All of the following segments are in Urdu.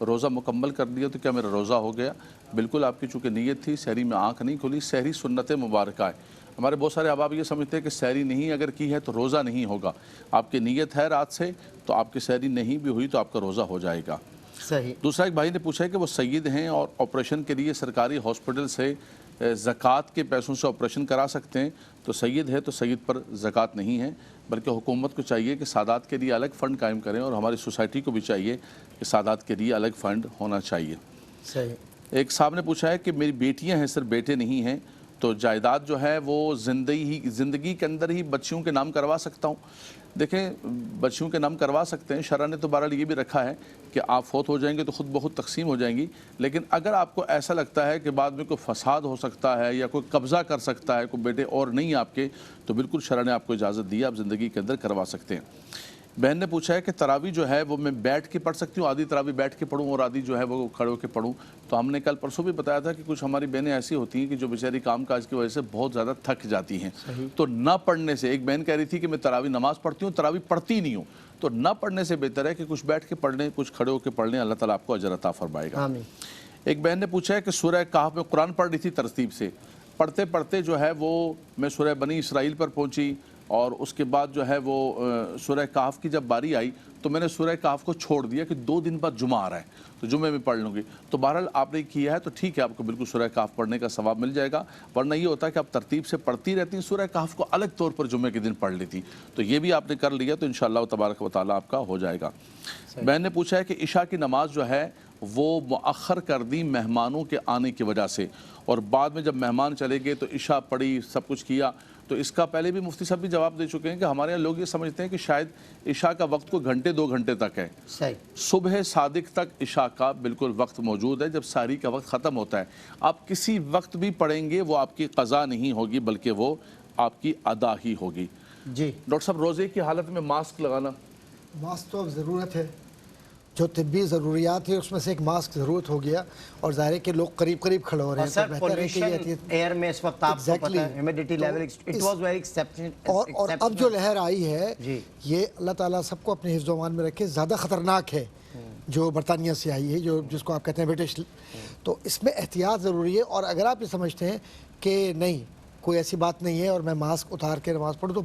روزہ مکمل کر دیا تو کیا میرا روزہ ہو گیا؟ بالکل آپ کی چونکہ نیت تھی، سحری میں آنکھ نہیں کھلی، سحری سنت مبارکہ ہے۔ ہمارے بہت سارے احباب یہ سمجھتے ہیں کہ سحری نہیں اگر کی ہے تو روزہ نہیں ہوگا۔ آپ کی نیت ہے رات سے تو آپ کی سحری نہیں بھی ہوئی تو آپ کا روزہ ہو جائے گا۔ صحیح۔ دوسرا ایک بھائی نے پوچھا ہے کہ وہ سید ہیں اور آپریشن کے لیے سرکاری ہاسپٹل سے زکوٰۃ کے پیسوں سے آپریشن کرا سکتے ہیں، تو سید ہے تو سید پر زکوٰۃ نہیں ہے، بلکہ حکومت کو چاہیے کہ سادات کے لیے الگ فنڈ قائم کریں، اور ہماری سوسائٹی کو بھی چاہیے کہ سادات کے لیے الگ فنڈ ہونا چاہیے۔ صحیح۔ ایک صاحب نے پوچھا ہے کہ میری بیٹیاں ہیں سر، بیٹے نہیں ہیں، تو جائیداد جو ہے وہ زندگی کے اندر ہی بچیوں کے نام کروا سکتا ہوں؟ دیکھیں، بچیوں کے نام کروا سکتے ہیں، شرع نے تو بہرحال یہ بھی رکھا ہے کہ آپ فوت ہو جائیں گے تو خود بخود تقسیم ہو جائیں گی، لیکن اگر آپ کو ایسا لگتا ہے کہ بعد میں کوئی فساد ہو سکتا ہے یا کوئی قبضہ کر سکتا ہے، کوئی بیٹے اور نہیں آپ کے، تو بالکل شرع نے آپ کو اجازت دی ہے، آپ زندگی کے اندر کروا سکتے ہیں۔ بہن نے پوچھا ہے کہ تراویح جو ہے وہ میں بیٹھ کے پڑھ سکتی ہوں، آدھی تراویح بیٹھ کے پڑھوں اور آدھی جو ہے وہ کھڑے ہو کے پڑھوں؟ تو ہم نے کل پرسوں بھی بتایا تھا کہ کچھ ہماری بہنیں ایسی ہوتی ہیں کہ جو بیچاری کام کاج کی وجہ سے بہت زیادہ تھک جاتی ہیں، تو نہ پڑھنے سے، ایک بہن کہہ رہی تھی کہ میں تراویح نماز پڑھتی ہوں، تراویح پڑھتی نہیں ہوں، تو نہ پڑھنے سے بہتر ہے کہ کچھ بیٹھ کے پڑھ لیں، کچھ کھڑے ہو کے پڑھ لیں، اللہ تعالیٰ آپ کو اجر عطا فرمائے گا۔ آمین۔ ایک بہن نے پوچھا ہے کہ سورہ کہف میں قرآن پڑھ رہی تھی ترتیب سے، پڑھتے پڑھتے جو ہے وہ میں سورہ بنی اسرائیل پر پہنچی، اور اس کے بعد جو ہے وہ سورہ کہف کی جب باری آئی تو میں نے سورہ کہف کو چھوڑ دیا کہ 2 دن بعد جمعہ آ رہا ہے تو جمعے میں پڑھ لوں گی۔ تو بہرحال آپ نے کیا ہے تو ٹھیک ہے، آپ کو بالکل سورہ کہف پڑھنے کا ثواب مل جائے گا، ورنہ یہ ہوتا ہے کہ آپ ترتیب سے پڑھتی رہتی ہیں، سورہ کہف کو الگ طور پر جمعے کے دن پڑھ لیتی، تو یہ بھی آپ نے کر لیا تو انشاءاللہ تبارک و تعالیٰ آپ کا ہو جائے گا۔ بہن نے پوچھا ہے کہ عشاء کی نماز جو ہے وہ مؤخر کر دی مہمانوں کے آنے کی وجہ سے، اور بعد میں جب مہمان چلے گئے تو عشاء پڑھی، سب کچھ کیا، تو اس کا پہلے بھی مفتی صاحب بھی جواب دے چکے ہیں کہ ہمارے یہاں لوگ یہ سمجھتے ہیں کہ شاید عشاء کا وقت کو گھنٹے 2 گھنٹے تک ہے۔ صحیح۔ صبح صادق تک عشاء کا بالکل وقت موجود ہے، جب سحری کا وقت ختم ہوتا ہے آپ کسی وقت بھی پڑھیں گے وہ آپ کی قضا نہیں ہوگی بلکہ وہ آپ کی ادا ہی ہوگی۔ جی ڈاکٹر صاحب، روزے کی حالت میں ماسک لگانا؟ ماسک تو اب ضرورت ہے، جو طبی ضروریات ہے اس میں سے ایک ماسک ضرورت ہو گیا، اور ظاہر ہے کہ لوگ قریب قریب کھڑے ہو رہے ہیں، سر تو بہتر ہے کہ یہ پولیوشن ایئر میں اس وقت آپ کو پتہ ہے humidity level it was very exceptional, اور اب جو لہر آئی ہے جی یہ اللہ تعالیٰ سب کو اپنے حفظ و امان میں رکھے، زیادہ خطرناک ہے جو برطانیہ سے آئی ہے، جو جس کو آپ کہتے ہیں برٹش، تو اس میں احتیاط ضروری ہے۔ اور اگر آپ یہ سمجھتے ہیں کہ نہیں کوئی ایسی بات نہیں ہے اور میں ماسک اتار کے نماز پڑھوں، تو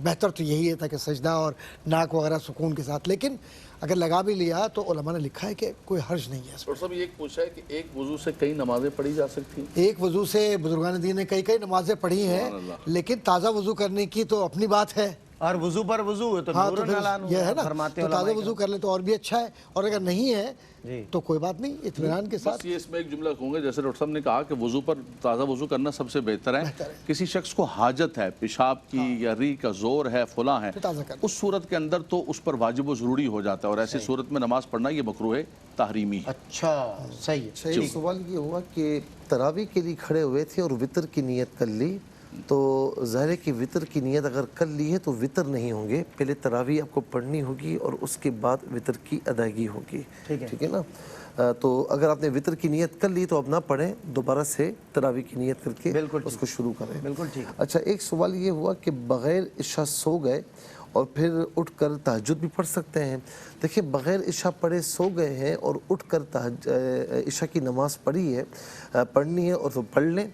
بہتر تو یہی ہے تاکہ سجدہ اور ناک وغیرہ سکون کے ساتھ، لیکن اگر لگا بھی لیا تو علماء نے لکھا ہے کہ کوئی حرج نہیں ہے اس میں۔ ڈاکٹر صاحب یہ پوچھا ہے کہ ایک وضو سے کئی نمازیں پڑھی جا سکتی ہیں؟ ایک وضو سے بزرگان دین نے کئی نمازیں پڑھی ہیں، لیکن تازہ وضو کرنے کی تو اپنی بات ہے، اور وضو پر وضو ہے تو ہاں تو نور پھر نالان یہ ہے نا، فرماتے تو علماء تازہ وضو کر لیں تو اور بھی اچھا ہے، اور اگر نہیں ہے جی تو کوئی بات نہیں، اطمینان کے ساتھ۔ بس یہ اس میں ایک جملہ کہوں گا، جیسے ڈاکٹر صاحب نے کہا کہ وضو پر تازہ وضو کرنا سب سے بہتر ہے، کسی شخص کو حاجت ہے، پیشاب کی یا ری کا زور ہے، فلاں ہے، تازہ کرنا، اس صورت کے اندر تو اس پر واجب و ضروری ہو جاتا ہے، اور ایسی صورت میں نماز پڑھنا یہ مکروہ تحریمی ہے۔ اچھا صحیح ہے۔ ایک سوال یہ ہوا کہ تراویح کے لیے کھڑے ہوئے تھے اور وطر کی نیت کر لی، تو ظاہر ہے کہ وطر کی نیت اگر کر لی ہے تو وطر نہیں ہوں گے، پہلے تراویح آپ کو پڑھنی ہوگی اور اس کے بعد وطر کی ادائیگی ہوگی، ٹھیک ہے نا؟ تو اگر آپ نے وطر کی نیت کر لی تو اب نہ پڑھیں، دوبارہ سے تراویح کی نیت کر کے اس کو شروع کریں۔ بالکل ٹھیک۔ اچھا، ایک سوال یہ ہوا کہ بغیر عشاء سو گئے اور پھر اٹھ کر تہجد بھی پڑھ سکتے ہیں؟ دیکھیں، بغیر عشاء پڑھے سو گئے ہیں اور اٹھ کر عشاء کی نماز پڑھنی ہے اور تو پڑھ لیں،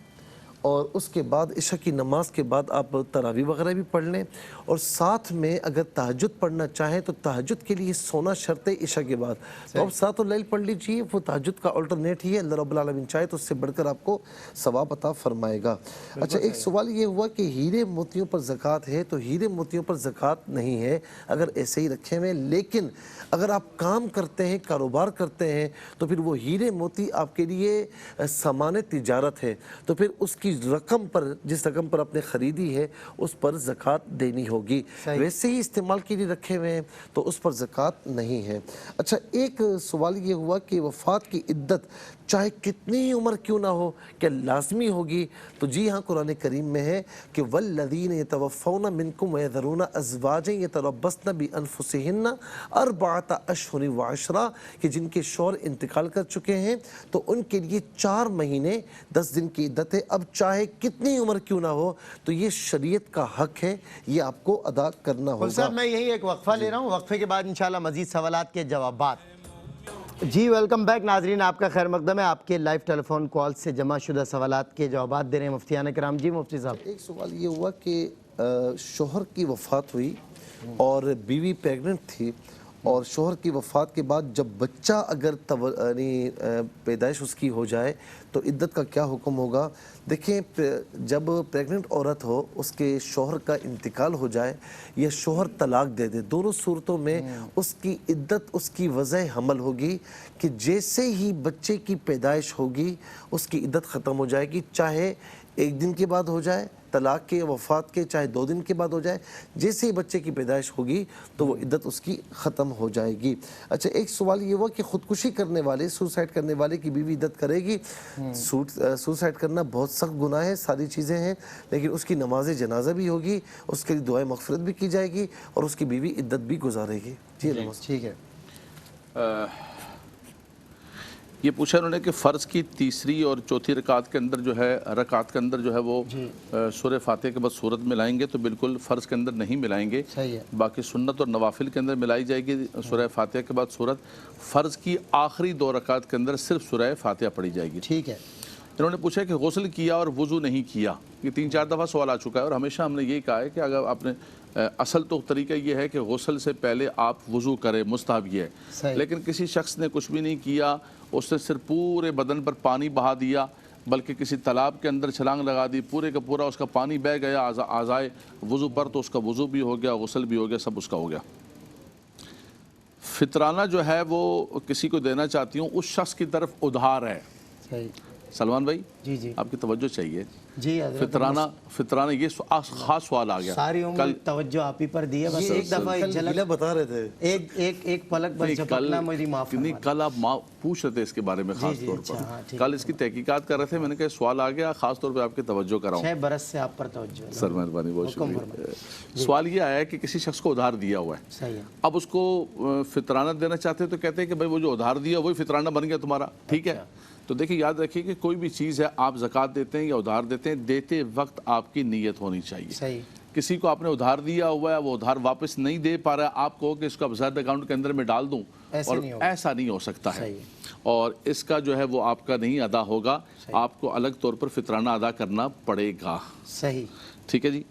اور اس کے بعد عشاء کی نماز کے بعد آپ تراویح وغیرہ بھی پڑھ لیں، اور ساتھ میں اگر تہجد پڑھنا چاہیں تو تہجد کے لیے سونا شرط ہے عشاء کے بعد، تو آپ ساتھ اللیل پڑھ لیجئے، وہ تہجد کا الٹرنیٹ ہی ہے، اللہ رب العالمین چاہے تو اس سے بڑھ کر آپ کو ثواب عطا فرمائے گا۔ اچھا، ایک سوال یہ ہوا کہ ہیرے موتیوں پر زکوٰۃ ہے، تو ہیرے موتیوں پر زکوٰۃ نہیں ہے اگر ایسے ہی رکھے ہوئے، لیکن اگر آپ کام کرتے ہیں، کاروبار کرتے ہیں، تو پھر وہ ہیرے موتی آپ کے لیے سامان تجارت ہے، تو پھر اس کی رقم پر، جس رقم پر آپ نے خریدی ہے اس پر زکوٰۃ دینی ہوگی۔ ویسے ہی استعمال کے لیے رکھے ہوئے ہیں تو اس پر زکوٰۃ نہیں ہے۔ اچھا، ایک سوال یہ ہوا کہ وفات کی عدت چاہے کتنی ہی عمر کیوں نہ ہو کہ لازمی ہوگی؟ تو جی ہاں، قرآن کریم میں ہے کہ والذین یتوفون منکم ویذرون ازواجا یتربصن بانفسہن اربعۃ اشہر وعشرہ، کہ جن کے شوہر انتقال کر چکے ہیں تو ان کے لیے 4 مہینے 10 دن کی عدت ہے۔ اب چاہے کتنی عمر کیوں نہ ہو تو یہ شریعت کا حق ہے، یہ آپ کو ادا کرنا ہوگا۔ صاحب میں یہی ایک وقفہ لے رہا ہوں، وقفے کے بعد انشاءاللہ مزید سوالات کے جوابات۔ جی ویلکم بیک ناظرین، آپ کا خیر مقدم ہے. آپ کے لائیو ٹیلی فون کال سے جمع شدہ سوالات کے جوابات دے رہے ہیں مفتیان کرام. جی مفتی صاحب. ایک سوال یہ ہوا کہ شوہر کی وفات ہوئی اور بیوی پیگننٹ تھی، اور شوہر کی وفات کے بعد جب بچہ اگر پیدائش اس کی ہو جائے تو عدت کا کیا حکم ہوگا؟ دیکھیں، جب پریگننٹ عورت ہو، اس کے شوہر کا انتقال ہو جائے یا شوہر طلاق دے دے، دونوں صورتوں میں اس کی عدت اس کی وضع حمل ہوگی کہ جیسے ہی بچے کی پیدائش ہوگی اس کی عدت ختم ہو جائے گی، چاہے 1 دن کے بعد ہو جائے طلاق کے، وفات کے، چاہے 2 دن کے بعد ہو جائے، جیسے ہی بچے کی پیدائش ہوگی تو وہ عدت اس کی ختم ہو جائے گی. اچھا، ایک سوال یہ ہوا کہ خودکشی کرنے والے، سوسائڈ کرنے والے کی بیوی عدت کرے گی؟ سوسائڈ کرنا بہت سخت گناہ ہے، ساری چیزیں ہیں، لیکن اس کی نماز جنازہ بھی ہوگی، اس کے لیے دعائے مغفرت بھی کی جائے گی اور اس کی بیوی عدت بھی گزارے گی. جی ٹھیک ہے. یہ پوچھا انہوں نے کہ فرض کی تیسری اور چوتھی رکعت کے اندر جو ہے وہ سورہ فاتحہ کے بعد سورت ملائیں گے تو بالکل فرض کے اندر نہیں ملائیں گے. باقی سنت اور نوافل کے اندر ملائی جائے گی سورہ فاتحہ کے بعد سورت. فرض کی آخری 2 رکعت کے اندر صرف سورہ فاتحہ پڑھی جائے گی. ٹھیک ہے. انہوں نے پوچھا کہ غسل کیا اور وضو نہیں کیا. یہ 3-4 دفعہ سوال آ چکا ہے اور ہمیشہ ہم نے یہی کہا ہے کہ اگر آپ نے اصل تو طریقہ یہ ہے کہ غسل سے پہلے آپ وضو کریں، مستحب یہ ہے. لیکن کسی شخص نے کچھ بھی نہیں کیا، اس نے صرف پورے بدن پر پانی بہا دیا، بلکہ کسی تالاب کے اندر چھلانگ لگا دی، پورے کا پورا اس کا پانی بہہ گیا اعضائے وضو پر، تو اس کا وضو بھی ہو گیا، غسل بھی ہو گیا، سب اس کا ہو گیا. فطرانہ جو ہے وہ کسی کو دینا چاہتی ہوں، اس شخص کی طرف ادھار ہے. سلمان بھائی جی آپ کی توجہ چاہیے. جی فطرانہ یہ خاص سوال آ گیا. ساری عمر توجہ آپ ہی پر دی ہے، بس ایک دفعہ جھلک بتا رہے تھے، ایک پلک بس جھپکنا مجھے معاف کرنا. نہیں، کل آپ پوچھ رہے تھے اس کے بارے میں خاص طور پر، کل اس کی تحقیقات کر رہے تھے، میں نے کہا سوال آ گیا، خاص طور پہ آپ کی توجہ کراؤں. 6 برس سے آپ پر توجہ. سر مہربانی، بہت شکریہ. سوال یہ آیا ہے کہ کسی شخص کو ادھار دیا ہوا ہے، اب اس کو فطرانہ دینا چاہتے ہیں تو کہتے ہیں کہ بھائی وہ جو ادھار دیا وہی فطرانہ بن گیا تمہارا. ٹھیک ہے، تو دیکھیں یاد رکھیے کہ کوئی بھی چیز ہے، آپ زکوٰۃ دیتے ہیں یا ادھار دیتے ہیں، دیتے وقت آپ کی نیت ہونی چاہیے. کسی کو آپ نے ادھار دیا ہوا ہے، وہ ادھار واپس نہیں دے پا رہا ہے، آپ کہو کہ اس کو اب زائد اکاؤنٹ کے اندر میں ڈال دوں، اور ایسا نہیں ہو سکتا ہے، اور اس کا جو ہے وہ آپ کا نہیں ادا ہوگا، آپ کو الگ طور پر فطرانہ ادا کرنا پڑے گا. صحیح. ٹھیک ہے جی.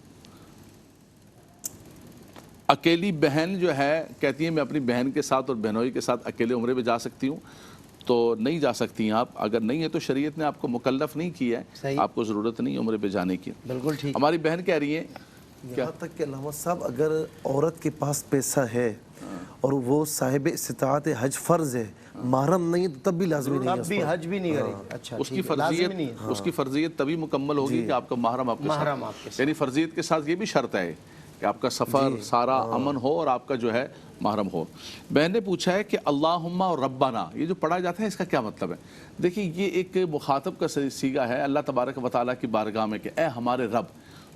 اکیلی بہن جو ہے کہتی ہے میں اپنی بہن کے ساتھ اور بہنوئی کے ساتھ اکیلے عمرے پہ جا سکتی ہوں، تو نہیں جا سکتی ہیں آپ. اگر نہیں ہے تو شریعت نے آپ کو مکلف نہیں کیا ہے، آپ کو ضرورت نہیں عمرے پہ جانے کی. بالکل ٹھیک. ہماری بہن کہہ رہی ہے یہاں تک کہ علامہ صاحب اگر عورت کے پاس پیسہ ہے اور وہ صاحب استطاعت حج فرض ہے، محرم نہیں تو تب بھی لازمی نہیں ہے، تب بھی حج بھی نہیں کرے گی. اچھا، اس کی فرضیت تبھی مکمل ہوگی کہ آپ کا محرم آپ کے ساتھ، یعنی فرضیت کے ساتھ یہ بھی شرط ہے کہ آپ کا سفر سارا امن ہو اور آپ کا جو ہے محرم ہو. بہن نے پوچھا ہے کہ اللہم اور ربنا یہ جو پڑھا جاتا ہے اس کا کیا مطلب ہے؟ دیکھیں یہ ایک مخاطب کا صیغہ ہے اللہ تبارک و تعالیٰ کی بارگاہ میں کہ اے ہمارے رب.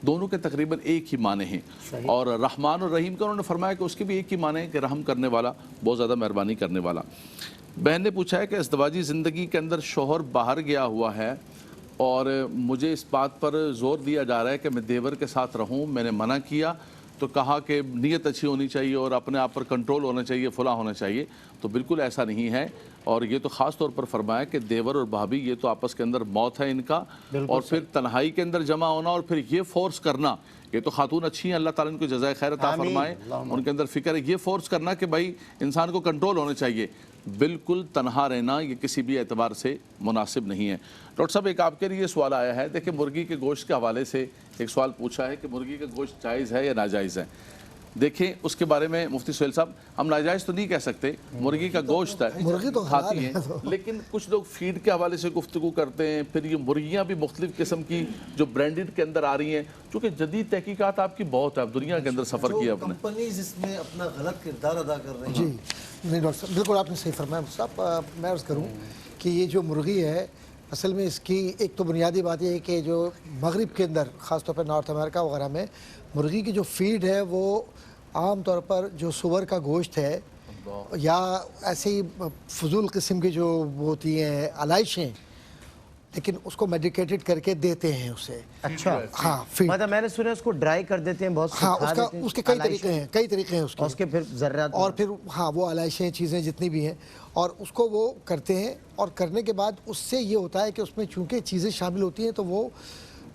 دونوں کے تقریباً ایک ہی معنی ہیں، اور رحمان اور رحیم کا انہوں نے فرمایا کہ اس کے بھی ایک ہی معنی ہے کہ رحم کرنے والا، بہت زیادہ مہربانی کرنے والا. بہن نے پوچھا ہے کہ ازدواجی زندگی کے اندر شوہر باہر گیا ہوا ہے اور مجھے اس بات پر زور دیا جا رہا ہے کہ میں دیور کے ساتھ رہوں. میں نے منع کیا تو کہا کہ نیت اچھی ہونی چاہیے اور اپنے آپ پر کنٹرول ہونا چاہیے، فلاں ہونا چاہیے. تو بالکل ایسا نہیں ہے، اور یہ تو خاص طور پر فرمایا کہ دیور اور بھابھی یہ تو آپس کے اندر موت ہے ان کا، اور پھر تنہائی کے اندر جمع ہونا اور پھر یہ فورس کرنا. یہ تو خاتون اچھی ہیں، اللہ تعالیٰ ان کو جزائے خیر عطا فرمائے، ان کے اندر فکر ہے. یہ فورس کرنا کہ بھائی انسان کو کنٹرول ہونا چاہیے، بالکل تنہا رہنا یہ کسی بھی اعتبار سے مناسب نہیں ہے. ڈاکٹر صاحب ایک آپ کے لیے سوال آیا ہے، دیکھیں مرغی کے گوشت کے حوالے سے ایک سوال پوچھا ہے کہ مرغی کا گوشت جائز ہے یا ناجائز ہے. دیکھیں اس کے بارے میں مفتی سہیل صاحب ہم ناجائز تو نہیں کہہ سکتے، مرغی کا گوشت ہے، مرغی تو کھاتی ہیں، لیکن کچھ لوگ فیڈ کے حوالے سے گفتگو کرتے ہیں. پھر یہ مرغیاں بھی مختلف قسم کی جو برانڈڈ کے اندر آ رہی ہیں، چونکہ جدید تحقیقات آپ کی بہت ہے، اب دنیا کے اندر سفر کیا اپنے. کمپنیز اس میں اپنا غلط کردار ادا کر رہی ہیں. جی نہیں ڈاکٹر صاحب بالکل آپ نے صحیح فرمایا. صاحب میں عرض کروں کہ یہ جو مرغی ہے اصل میں اس کی ایک تو بنیادی بات یہ ہے کہ جو مغرب کے اندر خاص طور پر نارتھ امریکہ وغیرہ میں مرغی کی جو فیڈ ہے وہ عام طور پر جو سور کا گوشت ہے یا ایسی فضول قسم کی جو ہوتی ہیں علائشیں لیکن اس کو میڈیکیٹڈ کر کے دیتے ہیں اسے. اچھا ہاں فیڈ. مطلب میں نے سنا اس کو ڈرائی کر دیتے ہیں بہت. ہاں اس کے کئی طریقے ہیں اس کے پھر ذرات اور پھر ہاں وہ علائشیں چیزیں جتنی بھی ہیں اور اس کو وہ کرتے ہیں اور کرنے کے بعد اس سے یہ ہوتا ہے کہ اس میں چونکہ چیزیں شامل ہوتی ہیں تو وہ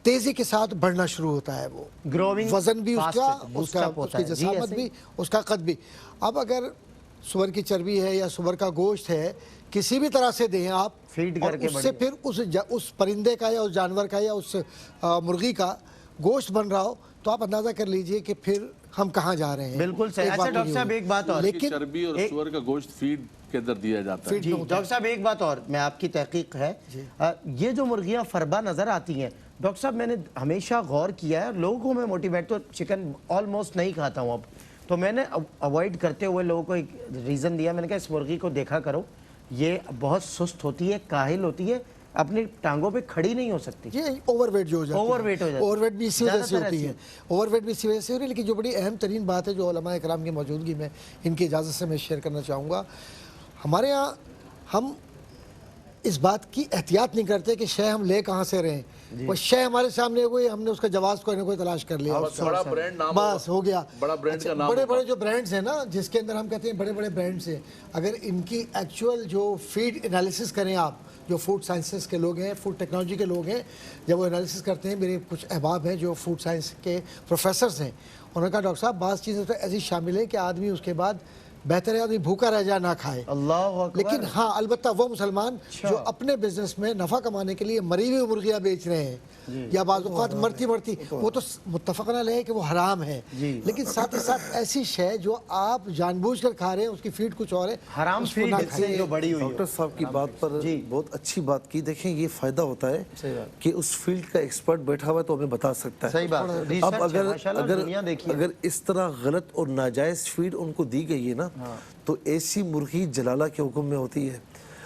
تیزی کے ساتھ بڑھنا شروع ہوتا ہے. وہ گروونگ وزن بھی اس کی جسامت بھی اس کا قد بھی. اب اگر سور کی چربی ہے یا سور کا گوشت ہے کسی بھی طرح سے دیں آپ فیڈ اور کر کے اس سے پھر اس پرندے کا یا اس جانور کا یا اس مرغی کا گوشت بن رہا ہو تو آپ اندازہ کر لیجئے کہ پھر ہم کہاں جا رہے ہیں. بالکل صحیح. اچھا ڈاکٹر صاحب ایک بات اور, لیکن چربی اور سور کا گوشت فیڈ کے اندر دیا جاتا ہے. جی ڈاکٹر صاحب ایک بات اور, میں آپ کی تحقیق ہے یہ جو مرغیاں فربا نظر آتی ہیں ڈاکٹر صاحب میں نے ہمیشہ غور کیا ہے لوگوں کو میں موٹیویٹ تو چکن آلموسٹ نہیں کھاتا ہوں اب تو میں نے اوائڈ کرتے ہوئے لوگوں کو ایک ریزن دیا. میں نے کہا اس مرغی کو دیکھا کرو یہ بہت سست ہوتی ہے, کاہل ہوتی ہے, اپنی ٹانگوں پہ کھڑی نہیں ہو سکتی. یہ اوور ویٹ جو ہو جاتی ہے, اوور ویٹ بھی اسی وجہ سے ہوتی ہے, اوور ویٹ بھی اسی وجہ سے ہو رہی ہے. لیکن جو بڑی اہم ترین بات ہے جو علماء کرام کی موجودگی میں ان کی اجازت سے میں شیئر کرنا چاہوں گا, ہمارے ہاں ہم اس بات کی احتیاط نہیں کرتے کہ شے ہم لے کہاں سے رہے ہیں. وہ شے ہمارے سامنے ہوئی ہم نے اس کا جواز کوئی نہ کوئی تلاش کر لیا بس ہو گیا. بڑے بڑے جو برانڈز ہیں نا جس کے اندر ہم کہتے ہیں بڑے بڑے برانڈز ہیں, اگر ان کی ایکچوئل جو فیڈ انالیسس کریں آپ, جو فوڈ سائنسز کے لوگ ہیں, فوڈ ٹیکنالوجی کے لوگ ہیں, جب وہ انالیسس کرتے ہیں, میرے کچھ احباب ہیں جو فوڈ سائنس کے پروفیسرز ہیں, انہوں نے کہا ڈاکٹر صاحب بعض چیزیں تو ایسی شامل ہیں کہ آدمی اس کے بعد بہتر ہے آدمی بھوکا رہ جائے نہ کھائے. اللہ اکبر. لیکن ہاں البتہ وہ مسلمان جو اپنے بزنس میں نفع کمانے کے لیے مری ہوئی مرغیاں بیچ رہے ہیں یا بعض اوقات مرتی وہ تو متفق علیہ ہے کہ وہ حرام ہے, لیکن ساتھ ہی ساتھ ایسی شے جو آپ جان بوجھ کر کھا رہے ہیں اس کی فیڈ کچھ اور ہے, حرام فیڈ سے جو بڑی ہوئی. ڈاکٹر صاحب کی بات پر بہت اچھی بات کی. دیکھیں یہ فائدہ ہوتا ہے کہ اس فیلڈ کا ایکسپرٹ بیٹھا ہوا ہے تو ہمیں بتا سکتا ہے. صحیح بات. اب اگر اس طرح غلط اور ناجائز فیڈ ان کو دی گئی ہے نا تو ایسی مرغی جلالہ کے حکم میں ہوتی ہے.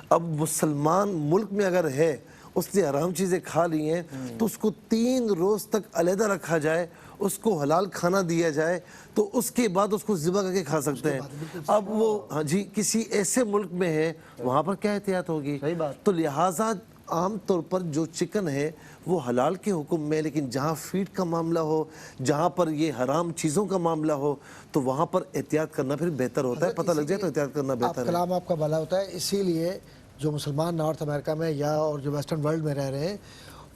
اب مسلمان ملک میں اگر ہے اس نے حرام چیزیں کھا لی ہیں تو اس کو 3 روز تک علیحدہ رکھا جائے, اس کو حلال کھانا دیا جائے تو اس کے بعد اس کو ذبح کر کے کھا سکتے ہیں. اب وہ ہاں جی کسی ایسے ملک میں ہے وہاں پر کیا احتیاط ہوگی. تو لہٰذا عام طور پر جو چکن ہے وہ حلال کے حکم میں, لیکن جہاں فیڈ کا معاملہ ہو, جہاں پر یہ حرام چیزوں کا معاملہ ہو تو وہاں پر احتیاط کرنا پھر بہتر ہوتا ہے. پتہ لگ جائے تو احتیاط کرنا بہتر ہے. کلام آپ کا بھلا ہوتا ہے. اسی لیے جو مسلمان نارتھ امریکہ میں یا اور جو ویسٹرن ورلڈ میں رہ رہے ہیں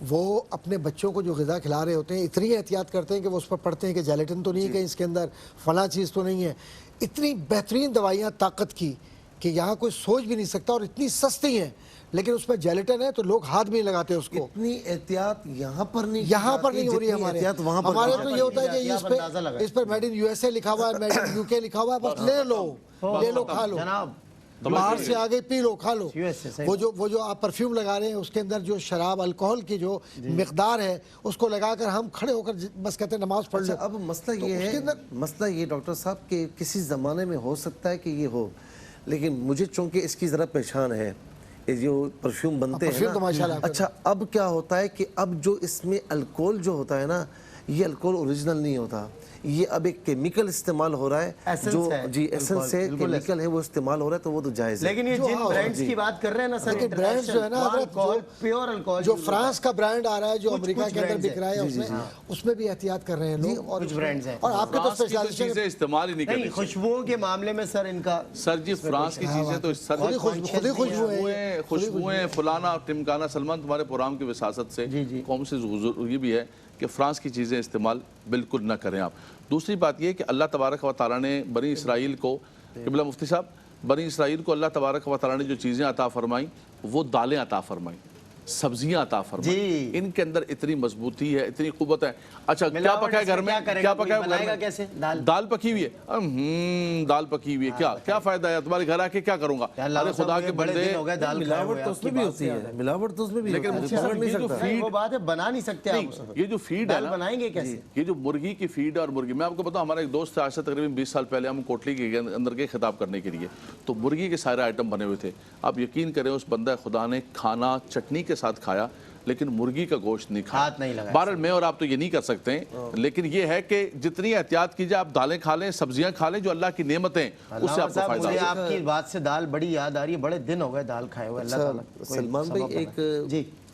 وہ اپنے بچوں کو جو غذا کھلا رہے ہوتے ہیں اتنی احتیاط کرتے ہیں کہ وہ اس پر پڑھتے ہیں کہ جیلیٹن تو نہیں ہے کہیں اس کے اندر, فلاں چیز تو نہیں ہے. اتنی بہترین دوائیاں طاقت کی کہ یہاں کوئی سوچ بھی نہیں سکتا, اور اتنی سستی ہیں لیکن اس میں جیلیٹن ہے تو لوگ ہاتھ بھی نہیں لگاتے اس کو. اتنی احتیاط یہاں پر نہیں ہو رہی ہے ہمارے تو یہ ہوتا ہے کہ اس پر میڈ ان USA لکھا ہوا ہے, میڈ ان UK لکھا ہوا ہے, بس لے لو کھا لو, باہر سے آگے پی لو کھا لو. وہ جو آپ پرفیوم لگا رہے ہیں اس کے اندر جو شراب الکوہل کی جو مقدار ہے اس کو لگا کر ہم کھڑے ہو کر بس کہتے ہیں نماز پڑھ لو. اب مسئلہ یہ ڈاکٹر صاحب کہ کسی زمانے میں ہو سکتا ہے کہ یہ ہو, لیکن مجھے چونکہ اس کی ذرا پہچان ہے, جو پرفیوم بنتے ہیں نا, اچھا اب کیا ہوتا ہے کہ اب جو اس میں الکوہل جو ہوتا ہے نا یہ الکوہل اوریجنل نہیں ہوتا, یہ اب ایک کیمیکل استعمال ہو رہا ہے جو جی ایسنس ہے, کیمیکل ہے وہ استعمال ہو رہا ہے تو وہ تو جائز ہے. لیکن یہ جن برانڈز کی بات کر رہے ہیں نا سر, برانڈز جو ہے نا پیور الکوہل جو فرانس کا برانڈ آ رہا ہے جو امریکہ کے اندر بک رہا ہے اس میں بھی احتیاط کر رہے ہیں لوگ, اور کچھ برانڈز ہیں. اور آپ کے تو اسپیشلائزیشن چیزیں استعمال ہی نہیں کرنی. خوشبوؤں کے معاملے میں سر ان کا سر جی فرانس کی چیزیں تو خوشبوئیں فلانا ٹمکانا. سلمان تمہارے پروگرام کی وساست سے قوم سے یہ بھی ہے کہ فرانس کی چیزیں استعمال بالکل نہ کریں آپ. دوسری بات یہ کہ اللہ تبارک و تعالیٰ نے بنی اسرائیل کو, قبلہ مفتی صاحب, بنی اسرائیل کو اللہ تبارک و تعالیٰ نے جو چیزیں عطا فرمائیں وہ دالیں عطا فرمائیں, سبزیاں عطا فرمائیں. ان کے اندر اتنی مضبوطی ہے, اتنی قوت ہے. اچھا کیا پکا ہے گھر میں, کیا پکا ہے گھر میں, دال پکی ہوئی ہے, دال پکی ہوئی ہے, کیا فائدہ ہے, تمہارے گھر آ کے کیا کروں گا. ارے خدا کے بندے ملاوٹ تو اس میں بھی ہوتی ہے, ملاوٹ تو اس میں بھی, لیکن وہ بات ہے بنا نہیں سکتے آپ. یہ جو فیڈ ہے بنائیں گے کیسے, یہ جو مرغی کی فیڈ اور مرغی, میں آپ کو بتاؤں ہمارا ایک دوست ہے, آج سے تقریباً 20 سال پہلے ہم کوٹلی کے اندر گئے خطاب کرنے کے لیے, تو مرغی کے سارے آئٹم بنے ہوئے تھے. آپ یقین کریں اس بندہ خدا نے کھانا چٹنی کے ساتھ کھایا لیکن مرغی کا گوشت نہیں کھایا. بہرحال میں اور آپ تو یہ نہیں کر سکتے ہیں, لیکن یہ ہے کہ جتنی احتیاط کیجئے, آپ دالیں کھا لیں, سبزیاں کھا لیں, جو اللہ کی نعمتیں اس سے آپ کو فائدہ ہے. آپ کی بات سے دال بڑی یاد آ رہی ہے, بڑے دن ہو گئے دال کھائے ہوئے. اللہ تعالیٰ. سلمان بھائی ایک